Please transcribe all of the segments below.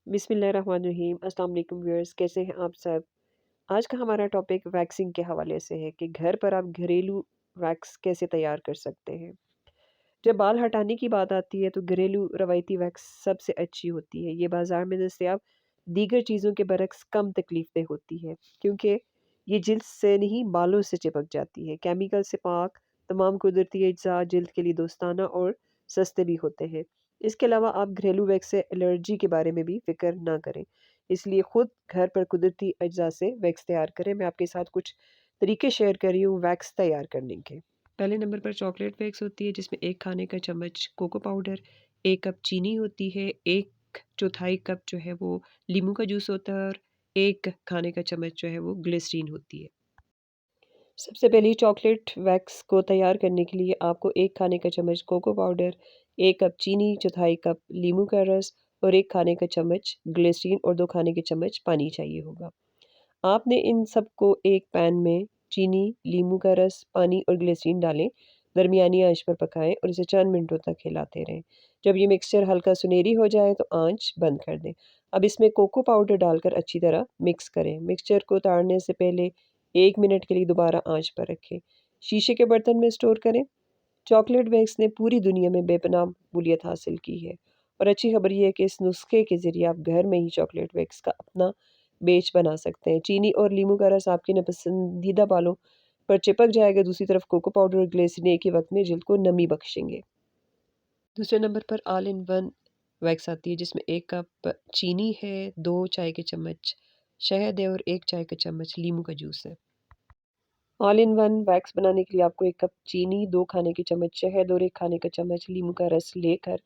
बिस्मिल्लाहिर्रहमानिर्रहीम। अस्सलाम वालेकुम व्यूअर्स, कैसे हैं आप सब। आज का हमारा टॉपिक वैक्सिंग के हवाले से है कि घर पर आप घरेलू वैक्स कैसे तैयार कर सकते हैं। जब बाल हटाने की बात आती है तो घरेलू रवायती वैक्स सबसे अच्छी होती है। ये बाज़ार में दस्तयाब दीगर चीज़ों के बरक्स कम तकलीफ़देह होती है, क्योंकि ये जिल्द से नहीं बालों से चिपक जाती है। केमिकल से पाक तमाम कुदरती अज्जा जिल्द के लिए दोस्ताना और सस्ते भी होते हैं। इसके अलावा आप घरेलू वैक्स से एलर्जी के बारे में भी फ़िक्र ना करें। इसलिए खुद घर पर कुदरती अज्जा से वैक्स तैयार करें। मैं आपके साथ कुछ तरीके शेयर कर रही हूँ वैक्स तैयार करने के। पहले नंबर पर चॉकलेट वैक्स होती है, जिसमें 1 खाने का चम्मच कोको पाउडर, 1 कप चीनी होती है, 1 चौथाई कप जो है वो नींबू का जूस होता है और 1 खाने का चम्मच जो है वो ग्लिसरीन होती है। सबसे पहले चॉकलेट वैक्स को तैयार करने के लिए आपको 1 खाने का चम्मच कोको पाउडर, 1 कप चीनी, चौथाई कप नींबू का रस और 1 खाने का चम्मच ग्लिसरीन और 2 खाने के चम्मच पानी चाहिए होगा। आपने इन सबको एक पैन में चीनी, नींबू का रस, पानी और ग्लिसरीन डालें। दरमियानी आंच पर पकाएं और इसे चंद मिनटों तक हिलाते रहें। जब ये मिक्सचर हल्का सुनहरी हो जाए तो आंच बंद कर दें। अब इसमें कोको पाउडर डालकर अच्छी तरह मिक्स करें। मिक्सचर को उतारने से पहले 1 मिनट के लिए दोबारा आंच पर रखें। शीशे के बर्तन में स्टोर करें। चॉकलेट वैक्स ने पूरी दुनिया में बेपनाह मकबूलियत हासिल की है और अच्छी खबर ये है कि इस नुस्खे के ज़रिए आप घर में ही चॉकलेट वैक्स का अपना बेच बना सकते हैं। चीनी और नींबू का रस आपके नापसंदीदा बालों पर चिपक जाएगा। दूसरी तरफ कोको पाउडर और ग्लिसरीन एक ही वक्त में जिल्द को नमी बख्शेंगे। दूसरे नंबर पर ऑल इन वन वैक्स आती है, जिसमें 1 कप चीनी है, 2 चाय के चम्मच शहद है और 1 चाय का चम्मच नींबू का जूस है। ऑल इन वन वैक्स बनाने के लिए आपको 1 कप चीनी, 2 खाने के चम्मच शहद और 1 खाने का चम्मच नींबू का रस लेकर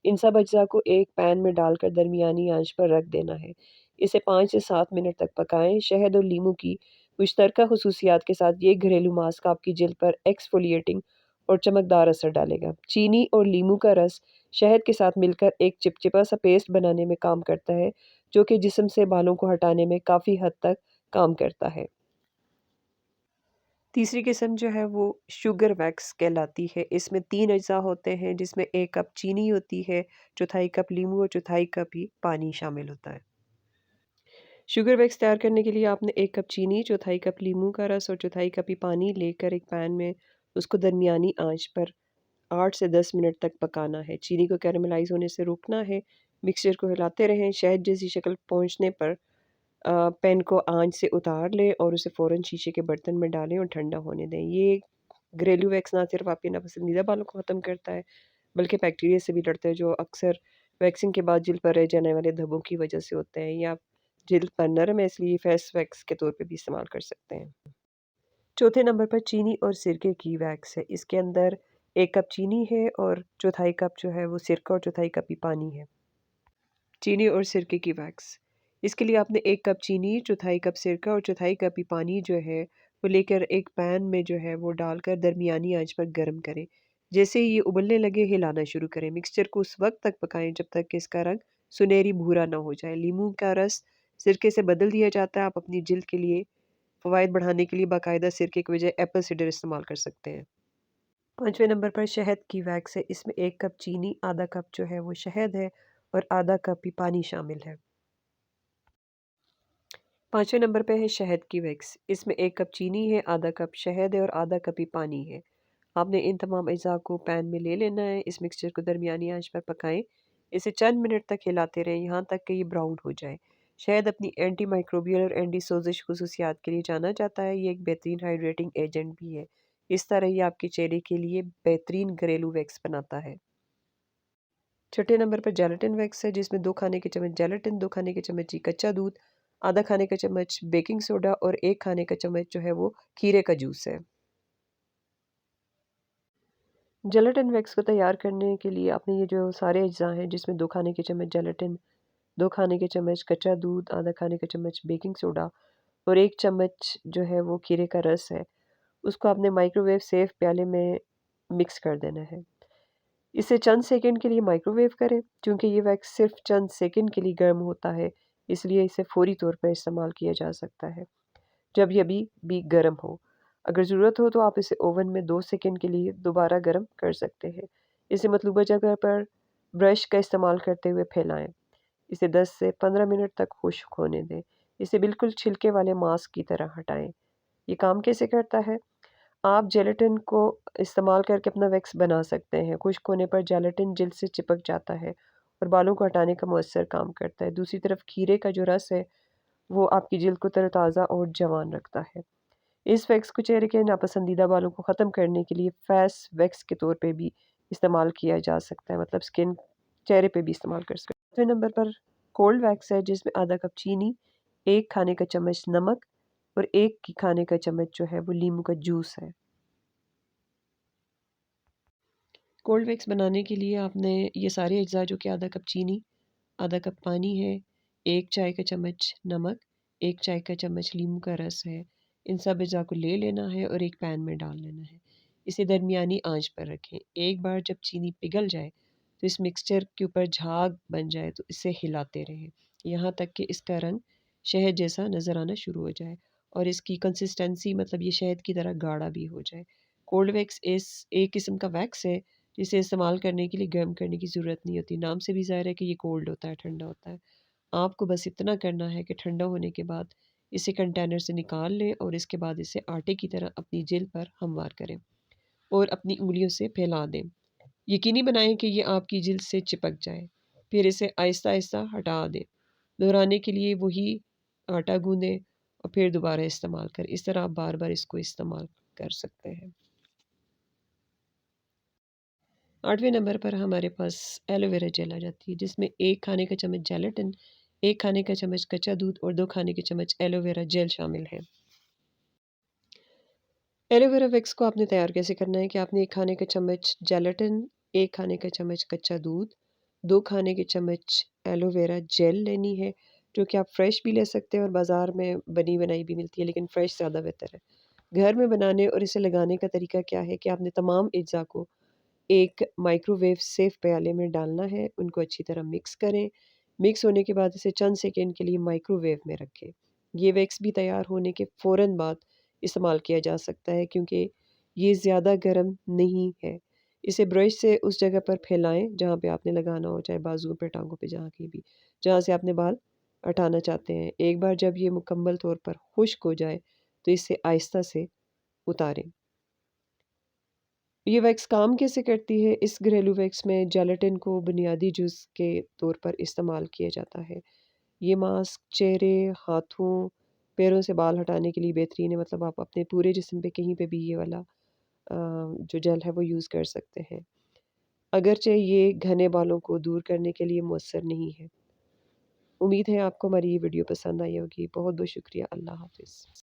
इन सब अज्जा को एक पैन में डालकर दरमियानी आंच पर रख देना है। इसे 5 से 7 मिनट तक पकाएं। शहद और नींबू की मुश्तरका खुसूसियात के साथ ये घरेलू मास्क आपकी जिल्द पर एक्सफोलिएटिंग और चमकदार असर डालेगा। चीनी और नींबू का रस शहद के साथ मिलकर एक चिपचिपा सा पेस्ट बनाने में काम करता है, जो कि जिस्म से बालों को हटाने में काफ़ी हद तक काम करता है। तीसरी किस्म जो है वो शुगर वैक्स कहलाती है। इसमें 3 अज्जा होते हैं, जिसमें 1 कप चीनी होती है, चौथाई कप नींबू और चौथाई कप ही पानी शामिल होता है। शुगर वैक्स तैयार करने के लिए आपने 1 कप चीनी, चौथाई कप नींबू का रस और चौथाई कप ही पानी लेकर एक पैन में उसको दरमियानी आंच पर 8 से 10 मिनट तक पकाना है। चीनी को कैरेमलाइज़ होने से रोकना है। मिक्सचर को हिलाते रहें। शहद जैसी शक्ल पहुँचने पर पैन को आँच से उतार लें और उसे फ़ौरन शीशे के बर्तन में डालें और ठंडा होने दें। ये घरेलू वैक्स ना सिर्फ़ आपके नापसंदीदा बालों को ख़त्म करता है, बल्कि बैक्टीरिया से भी लड़ता है, जो अक्सर वैक्सिंग के बाद जिल्द पर रह जाने वाले धब्बों की वजह से होते हैं। या जिल्द पर नरम है, इसलिए फेस वैक्स के तौर पे भी इस्तेमाल कर सकते हैं। चौथे नंबर पर चीनी और सिरके की वैक्स है। इसके अंदर 1 कप चीनी है और चौथाई कप जो है वो सिरका और चौथाई कप ही पानी है। चीनी और सिरके की वैक्स। इसके लिए आपने 1 कप चीनी, चौथाई कप सिरका और चौथाई कप ही पानी जो है वो लेकर एक पैन में जो है वो डालकर दरमियानी आंच पर गर्म करें। जैसे ही ये उबलने लगे हिलाना शुरू करें। मिक्सचर को उस वक्त तक पकाएं जब तक कि इसका रंग सुनहरी भूरा ना हो जाए। नींबू का रस सिरके से बदल दिया जाता है। आप अपनी जिल्द के लिए फ़वाइद बढ़ाने के लिए बाकायदा सिरके की बजाय एप्पल साइडर इस्तेमाल कर सकते हैं। 5वें नंबर पर शहद की वैक्स है। इसमें 1 कप चीनी, आधा कप जो है वो शहद है और आधा कप ही पानी शामिल है। 5वें नंबर पे है शहद की वैक्स। इसमें 1 कप चीनी है, आधा कप शहद है और आधा कप ही पानी है। आपने इन तमाम अज़ा को पैन में ले लेना है। इस मिक्सचर को दरमियानी आंच पर पकाएं। इसे चंद मिनट तक हिलाते रहें, यहाँ तक कि ये ब्राउन हो जाए। शहद अपनी एंटी माइक्रोबियल और एंटी सोजिश खुसूसियात के लिए जाना जाता है। ये एक बेहतरीन हाइड्रेटिंग एजेंट भी है। इस तरह ये आपके चेहरे के लिए बेहतरीन घरेलू वैक्स बनाता है। छठे नंबर पर जेलेटिन वैक्स है, जिसमें 2 खाने के चम्मच जेलेटिन, 2 खाने के चम्मच ही कच्चा दूध, आधा खाने का चम्मच बेकिंग सोडा और 1 खाने का चम्मच जो है वो खीरे का जूस है। जेलेटिन वैक्स को तैयार करने के लिए आपने ये जो सारे अज्जा हैं, जिसमें 2 खाने के चम्मच जेलेटिन, 2 खाने के चम्मच कच्चा दूध, आधा खाने का चम्मच बेकिंग सोडा और 1 चम्मच जो है वो खीरे का रस है, उसको आपने माइक्रोवेव सेफ प्याले में मिक्स कर देना है। इसे चंद सेकंड के लिए माइक्रोवेव करें। चूँकि ये वैक्स सिर्फ़ चंद सेकंड के लिए गर्म होता है, इसलिए इसे फ़ौरी तौर पर इस्तेमाल किया जा सकता है, जब ये अभी भी गर्म हो। अगर ज़रूरत हो तो आप इसे ओवन में 2 सेकंड के लिए दोबारा गर्म कर सकते हैं। इसे मतलूबा जगह पर ब्रश का इस्तेमाल करते हुए फैलाएँ। इसे 10 से 15 मिनट तक खुश्क होने दें। इसे बिल्कुल छिलके वाले मास्क की तरह हटाएँ। ये काम कैसे करता है? आप जेलेटिन को इस्तेमाल करके अपना वैक्स बना सकते हैं। खुश्क होने पर जेलेटिन जिल्द से चिपक जाता है और बालों को हटाने का मौसर काम करता है। दूसरी तरफ खीरे का जो रस है, वो आपकी जिल्द को तरोताज़ा और जवान रखता है। इस वैक्स को चेहरे के नापसंदीदा बालों को ख़त्म करने के लिए फेस वैक्स के तौर पे भी इस्तेमाल किया जा सकता है, मतलब स्किन चेहरे पे भी इस्तेमाल कर सकते हैं। 5वें नंबर पर कोल्ड वैक्स है, जिसमें आधा कप चीनी, 1 खाने का चम्मच नमक और 1 की खाने का चम्मच जो है वो नींबू का जूस है। कोल्ड वैक्स बनाने के लिए आपने ये सारे अज्जा जो कि आधा कप चीनी, आधा कप पानी है, 1 चाय का चम्मच नमक, 1 चाय का चम्मच नींबू का रस है, इन सब अज्जा को ले लेना है और एक पैन में डाल लेना है। इसे दरमियानी आंच पर रखें। एक बार जब चीनी पिघल जाए, तो इस मिक्सचर के ऊपर झाग बन जाए तो इसे हिलाते रहें, यहाँ तक कि इसका रंग शहद जैसा नज़र आना शुरू हो जाए और इसकी कंसिस्टेंसी मतलब ये शहद की तरह गाढ़ा भी हो जाए। कोल्ड वैक्स एक किस्म का वैक्स है जिसे इस्तेमाल करने के लिए गर्म करने की ज़रूरत नहीं होती। नाम से भी ज़ाहिर है कि ये कोल्ड होता है, ठंडा होता है। आपको बस इतना करना है कि ठंडा होने के बाद इसे कंटेनर से निकाल लें और इसके बाद इसे आटे की तरह अपनी जेल पर हमवार करें और अपनी उँगलियों से फैला दें। यकीनी बनाएं कि ये आपकी जिल्द से चिपक जाए। फिर इसे आहिस्ता-आहिस्ता हटा दें। दोहराने के लिए वही आटा गूँदें और फिर दोबारा इस्तेमाल करें। इस तरह आप बार-बार इसको इस्तेमाल कर सकते हैं। 8वें नंबर पर हमारे पास एलोवेरा जेल आ जाती है, जिसमें 1 खाने का चम्मच जेलेटिन, 1 खाने का चम्मच कच्चा दूध और 2 खाने के चम्मच एलोवेरा जेल शामिल है। एलोवेरा विक्स को आपने तैयार कैसे करना है कि आपने 1 खाने का चम्मच जेलेटिन, 1 खाने का चम्मच कच्चा दूध, 2 खाने के चम्मच एलोवेरा जेल लेनी है, जो कि आप फ्रेश भी ले सकते हैं और बाज़ार में बनी-बनाई भी मिलती है, लेकिन फ्रेश ज़्यादा बेहतर है। घर में बनाने और इसे लगाने का तरीका क्या है कि आपने तमाम अज्जा को एक माइक्रोवेव सेफ प्याले में डालना है, उनको अच्छी तरह मिक्स करें। मिक्स होने के बाद इसे चंद सेकंड के लिए माइक्रोवेव में रखें। ये वैक्स भी तैयार होने के फ़ौरन बाद इस्तेमाल किया जा सकता है, क्योंकि ये ज़्यादा गर्म नहीं है। इसे ब्रश से उस जगह पर फैलाएँ जहाँ पे आपने लगाना हो, चाहे बाजुओं पे, टाँगों पे, जहाँ कहीं भी, जहाँ से आपने बाल हटाना चाहते हैं। एक बार जब ये मुकम्मल तौर पर खुश्क हो जाए, तो इसे आहिस्ता से उतारें। ये वैक्स काम कैसे करती है? इस घरेलू वैक्स में जेलेटिन को बुनियादी जुज़ के तौर पर इस्तेमाल किया जाता है। ये मास्क चेहरे, हाथों, पैरों से बाल हटाने के लिए बेहतरीन है, मतलब आप अपने पूरे जिस्म पे कहीं पे भी ये वाला जो जेल है वो यूज़ कर सकते हैं। अगरचे ये घने बालों को दूर करने के लिए मुअस्सर नहीं है। उम्मीद है आपको हमारी ये वीडियो पसंद आई होगी। बहुत-बहुत शुक्रिया। अल्लाह हाफ़िज़।